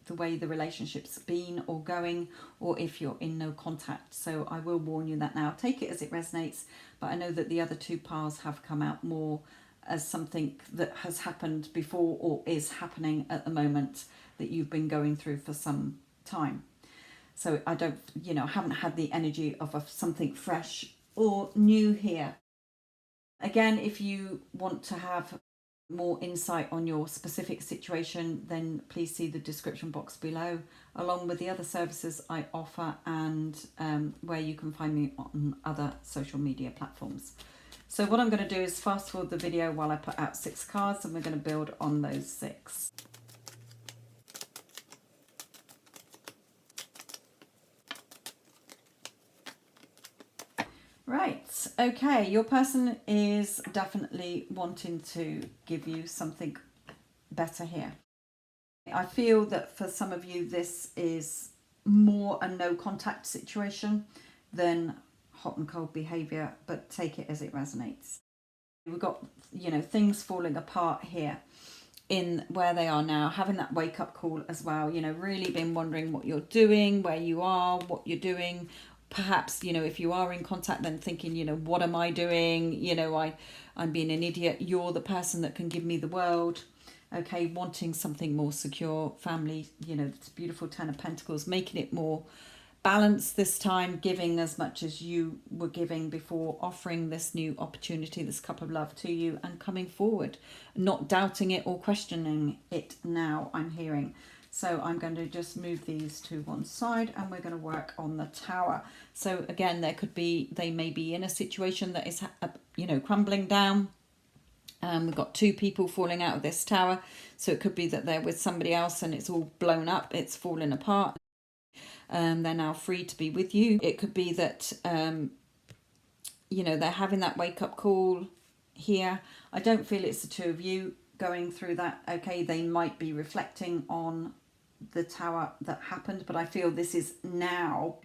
the way the relationship's been or going, or if you're in no contact. So I will warn you that now. Take it as it resonates. But I know that the other 2 piles have come out more as something that has happened before or is happening at the moment that you've been going through for some time. So I don't, you know, haven't had the energy of something fresh or new here. Again, if you want to have more insight on your specific situation, then please see the description box below, along with the other services I offer and where you can find me on other social media platforms. So what I'm going to do is fast forward the video while I put out 6 cards, and we're going to build on those 6. Right, okay, your person is definitely wanting to give you something better here. I feel that for some of you this is more a no contact situation than hot and cold behavior, but take it as it resonates. We've got, you know, things falling apart here in where they are now, having that wake up call as well, you know, really been wondering what you're doing, where you are, what you're doing. Perhaps, you know, if you are in contact, then thinking, you know, what am I doing? You know, I'm being an idiot. You're the person that can give me the world. Okay, wanting something more secure, family, you know, this beautiful 10 of Pentacles, making it more balanced this time, giving as much as you were giving before, offering this new opportunity, this cup of love to you, and coming forward, not doubting it or questioning it now, I'm hearing. So I'm going to just move these to one side, and we're going to work on the Tower. So again, there could be, they may be in a situation that is, you know, crumbling down. We've got 2 people falling out of this Tower. So it could be that they're with somebody else and it's all blown up, it's falling apart. They're now free to be with you. It could be that, you know, they're having that wake up call here. I don't feel it's the 2 of you going through that. Okay, they might be reflecting on the Tower that happened, but I feel this is now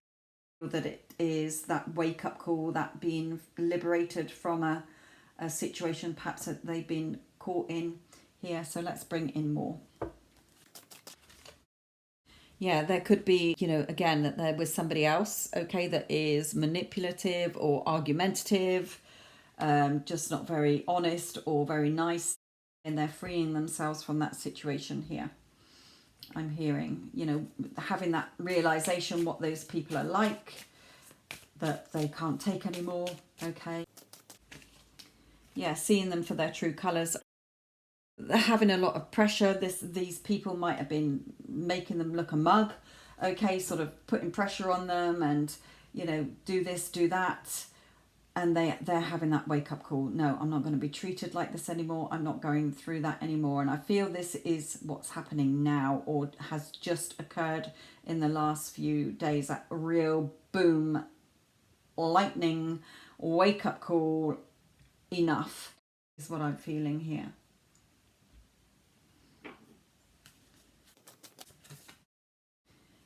that it is that wake up call, that being liberated from a situation perhaps that they've been caught in here. So let's bring in more. Yeah, there could be, you know, again, that there was somebody else, okay, that is manipulative or argumentative, just not very honest or very nice, and they're freeing themselves from that situation here. I'm hearing, you know, having that realization what those people are like, that they can't take anymore, okay. Yeah, seeing them for their true colours. They're having a lot of pressure. These people might have been making them look a mug, okay, sort of putting pressure on them and, you know, do this, do that. And they're having that wake-up call. No, I'm not going to be treated like this anymore. I'm not going through that anymore. And I feel this is what's happening now, or has just occurred in the last few days. That real boom, lightning, wake-up call, enough. is what I'm feeling here.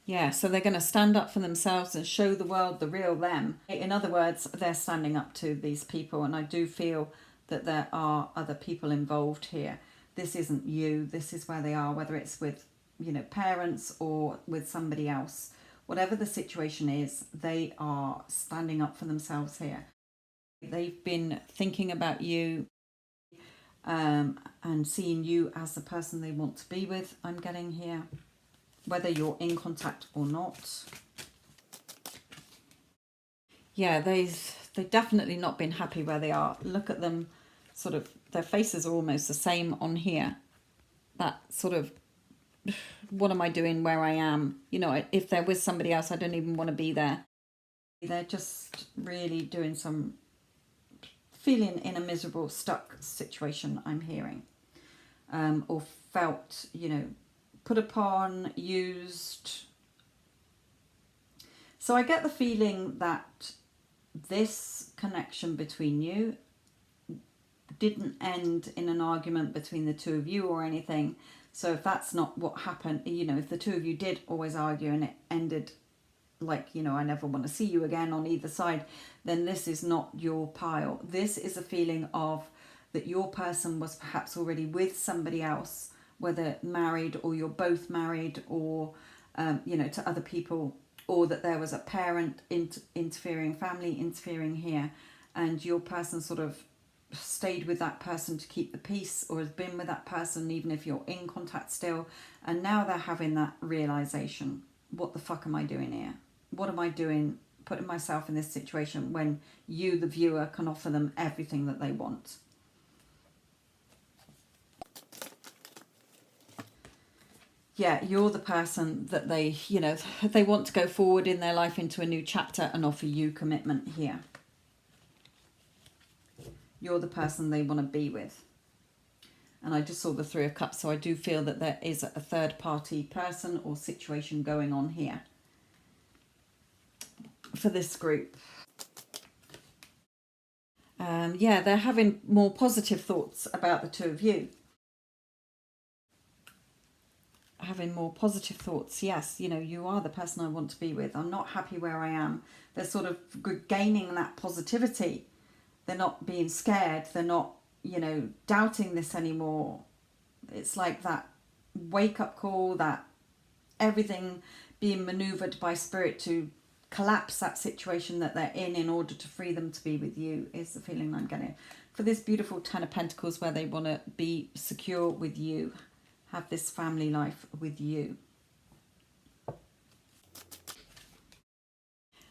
Yeah, so they're going to stand up for themselves and show the world the real them. In other words, they're standing up to these people, and I do feel that there are other people involved here. This isn't you. This is where they are, whether it's with, parents or with somebody else. Whatever the situation is, they are standing up for themselves here. They've been thinking about you and seeing you as the person they want to be with, I'm getting here, whether you're in contact or not. Yeah, they've definitely not been happy where they are. Look at them, sort of, their faces are almost the same on here. That sort of, what am I doing where I am? If they're with somebody else, I don't even want to be there. They're just really doing some, feeling in a miserable, stuck situation, I'm hearing. Or felt, put upon, used. So I get the feeling that this connection between you didn't end in an argument between the two of you or anything. So if that's not what happened, if the two of you did always argue and it ended like, I never want to see you again on either side, then this is not your pile. This is a feeling of that your person was perhaps already with somebody else, whether married or you're both married, or to other people, or that there was a parent interfering, family interfering here, and your person sort of stayed with that person to keep the peace, or has been with that person even if you're in contact still, and now they're having that realization, what the fuck am I doing here? What am I doing putting myself in this situation when you, the viewer, can offer them everything that they want? Yeah, you're the person that they want to go forward in their life into a new chapter and offer you commitment here. You're the person they want to be with. And I just saw the Three of Cups, so I do feel that there is a third party person or situation going on here for this group. Yeah, they're having more positive thoughts about the two of you. Having more positive thoughts. Yes, you are the person I want to be with. I'm not happy where I am. They're sort of gaining that positivity. They're not being scared. They're not, doubting this anymore. It's like that wake-up call, that everything being maneuvered by spirit to collapse that situation that they're in order to free them to be with you, is the feeling I'm getting. For this beautiful Ten of Pentacles, where they want to be secure with you, have this family life with you.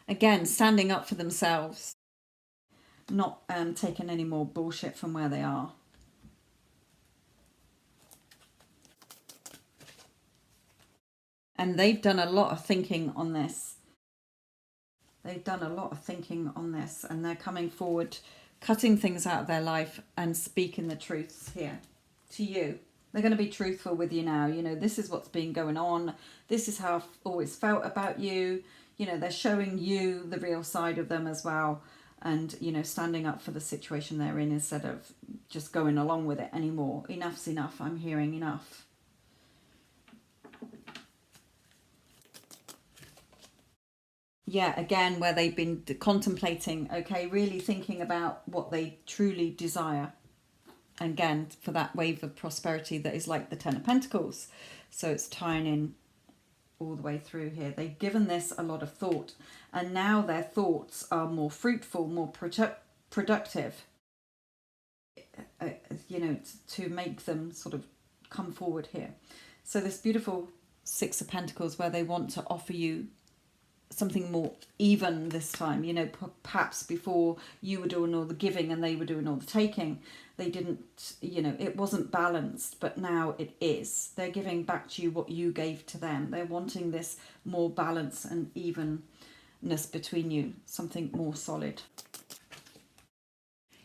Again, standing up for themselves, not taking any more bullshit from where they are. And they've done a lot of thinking on this. They've done a lot of thinking on this, and they're coming forward, cutting things out of their life and speaking the truths here to you. They're going to be truthful with you now. This is what's been going on. This is how I've always felt about you. They're showing you the real side of them as well. And, standing up for the situation they're in instead of just going along with it anymore. Enough's enough. I'm hearing enough. Yeah, again, where they've been contemplating, okay, really thinking about what they truly desire. Again, for that wave of prosperity that is like the Ten of Pentacles. So it's tying in all the way through here. They've given this a lot of thought, and now their thoughts are more fruitful, more productive, to make them sort of come forward here. So this beautiful Six of Pentacles, where they want to offer you something more even this time. Perhaps before you were doing all the giving and they were doing all the taking, they didn't, it wasn't balanced, but now it is. They're giving back to you what you gave to them. They're wanting this more balance and evenness between you, something more solid.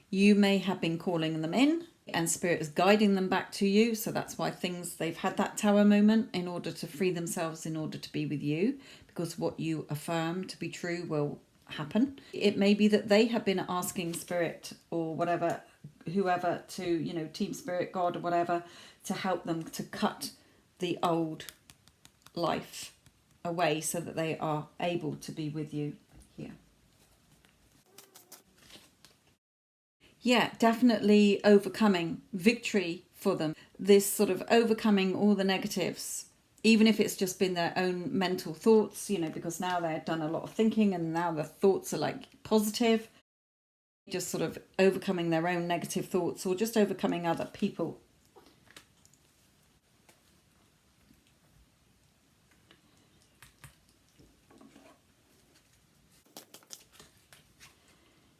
You may have been calling them in, and Spirit is guiding them back to you. So that's why they've had that Tower moment in order to free themselves, in order to be with you, because what you affirm to be true will happen. It may be that they have been asking Spirit or whatever whoever to, you know, Team Spirit, God or whatever, to help them to cut the old life away so that they are able to be with you here. Yeah, definitely overcoming, victory for them. This sort of overcoming all the negatives, even if it's just been their own mental thoughts, you know, because now they've done a lot of thinking and now the thoughts are like positive. Just sort of overcoming their own negative thoughts or just overcoming other people.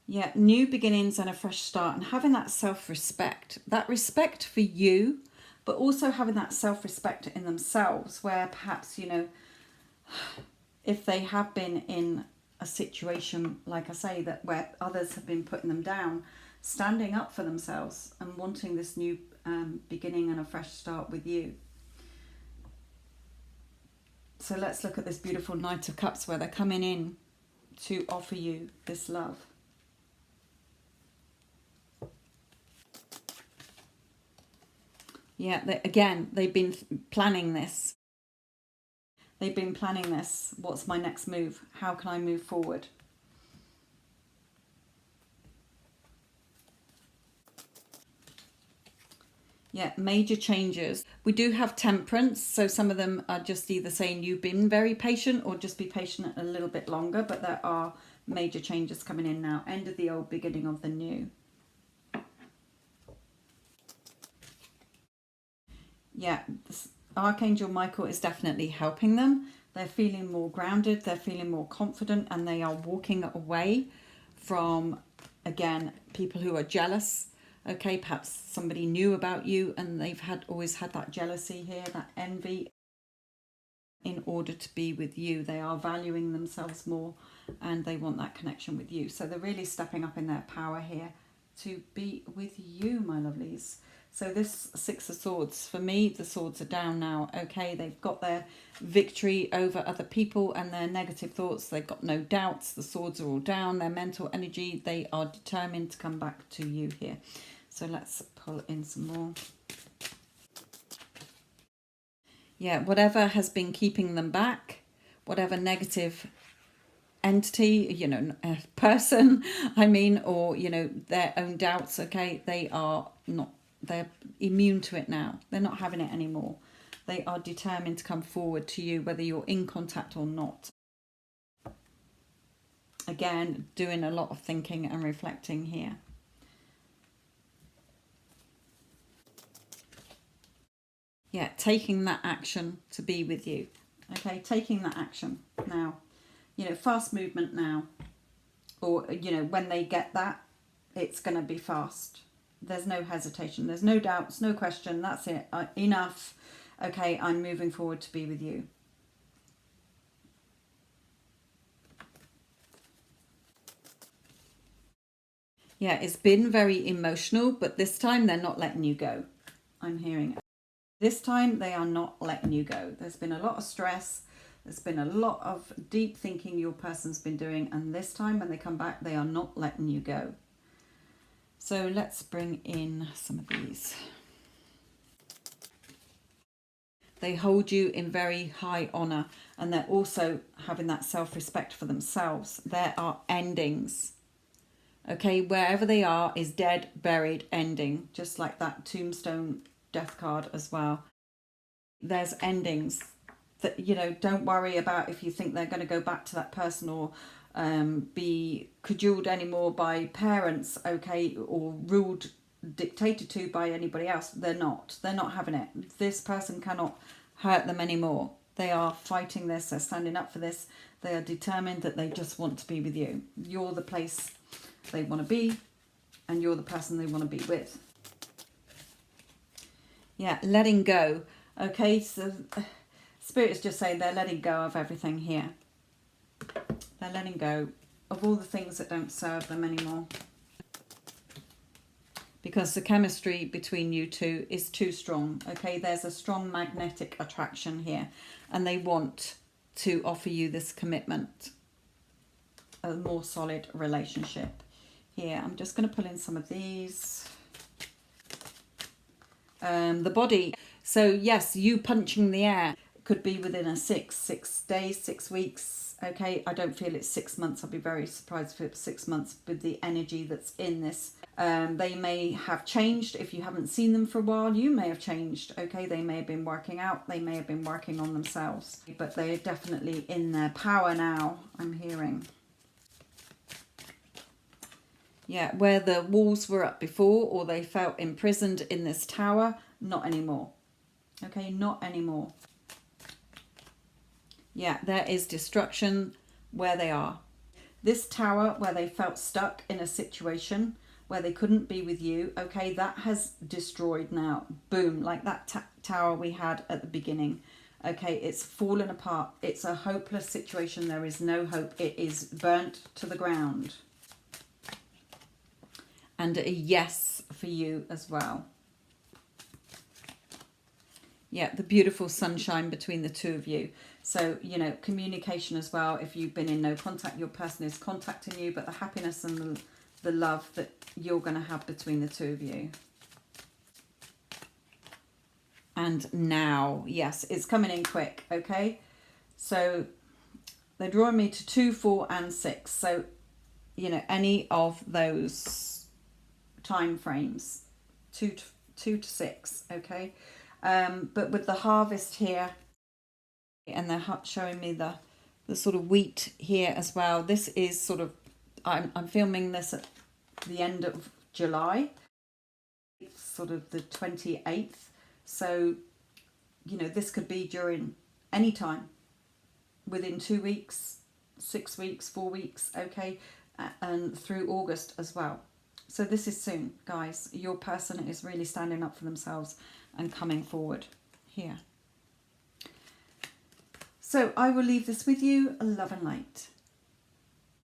Yeah, new beginnings and a fresh start, and having that self-respect, that respect for you, but also having that self-respect in themselves, where perhaps, you know, if they have been in a situation, like I say, that where others have been putting them down, standing up for themselves and wanting this new beginning and a fresh start with you. So let's look at this beautiful Knight of Cups, where they're coming in to offer you this love. Yeah, they've been planning this. They've been planning this. What's my next move? How can I move forward? Yeah, major changes. We do have Temperance, so some of them are just either saying you've been very patient or just be patient a little bit longer, but there are major changes coming in now. End of the old, beginning of the new. Yeah, Archangel Michael is definitely helping them. They're feeling more grounded, they're feeling more confident, and they are walking away from, again, people who are jealous. Okay, perhaps somebody knew about you and they've always had that jealousy here, that envy. In order to be with you, they are valuing themselves more and they want that connection with you. So they're really stepping up in their power here to be with you, my lovelies. So this Six of Swords, for me, the swords are down now. Okay, they've got their victory over other people and their negative thoughts. They've got no doubts. The swords are all down. Their mental energy, they are determined to come back to you here. So let's pull in some more. Yeah, whatever has been keeping them back, whatever negative entity, you know, person, I mean, or, you know, their own doubts, okay, they're immune to it now. They're not having it anymore. They are determined to come forward to you, whether you're in contact or not. Again, doing a lot of thinking and reflecting here. Yeah, taking that action to be with you. Okay, taking that action now. You know, fast movement now. Or, you know, when they get that, it's going to be fast. There's no hesitation. There's no doubts, no question. That's it. Enough. Okay, I'm moving forward to be with you. Yeah, it's been very emotional, but this time they're not letting you go. I'm hearing it. This time they are not letting you go. There's been a lot of stress. There's been a lot of deep thinking your person's been doing. And this time when they come back, they are not letting you go. So let's bring in some of these. They hold you in very high honour. And they're also having that self-respect for themselves. There are endings. Okay, wherever they are is dead, buried, ending. Just like that tombstone death card as well. There's endings that, you know, don't worry about if you think they're going to go back to that person or be cajoled anymore by parents, okay, or ruled, dictated to by anybody else. They're not having it. This person cannot hurt them anymore. They are fighting this, they're standing up for this. They are determined that they just want to be with you. You're the place they want to be and you're the person they want to be with. Yeah, letting go. Okay, so Spirit is just saying they're letting go of everything here. They're letting go of all the things that don't serve them anymore. Because the chemistry between you two is too strong. Okay, there's a strong magnetic attraction here. And they want to offer you this commitment. A more solid relationship. Here, I'm just going to pull in some of these. the body. So yes, you punching the air could be within a 6 days, 6 weeks. Okay, I don't feel it's 6 months. I'll be very surprised if it's 6 months with the energy that's in this. They may have changed. If you haven't seen them for a while, you may have changed. Okay, they may have been working out. They may have been working on themselves. But they're definitely in their power now, I'm hearing. Yeah, where the walls were up before, or they felt imprisoned in this tower, not anymore. Okay, not anymore. Yeah, there is destruction where they are. This tower where they felt stuck in a situation where they couldn't be with you, okay, that has destroyed now. Boom, like that tower we had at the beginning. Okay, it's fallen apart. It's a hopeless situation. There is no hope. It is burnt to the ground. And a yes for you as well. Yeah, the beautiful sunshine between the two of you. So, you know, communication as well. If you've been in no contact, your person is contacting you, but the happiness and the love that you're going to have between the two of you. And now, yes, it's coming in quick, okay? So they're drawing me to 2, 4 and 6. So, you know, any of those time frames, 2 to 6, okay? But with the harvest here, and they're showing me the sort of wheat here as well. This is sort of, I'm filming this at the end of July, sort of the 28th. So, you know, this could be during any time, within 2 weeks, 6 weeks, 4 weeks, okay, and through August as well. So this is soon, guys. Your person is really standing up for themselves and coming forward here. So I will leave this with you. Love and light.